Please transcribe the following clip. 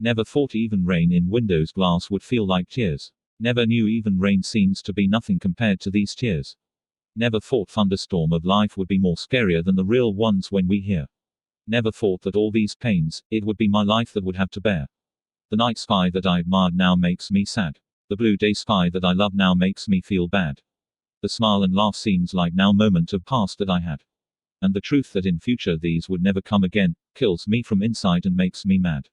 Never thought even rain in windows glass would feel like tears. Never knew even rain seems to be nothing compared to these tears. Never thought thunderstorm of life would be more scarier than the real ones when we hear. Never thought that all these pains, it would be my life that would have to bear. The night sky that I admired now makes me sad. The blue day sky that I love now makes me feel bad. The smile and laugh seems like now moment of past that I had. And the truth that in future these would never come again, kills me from inside and makes me mad.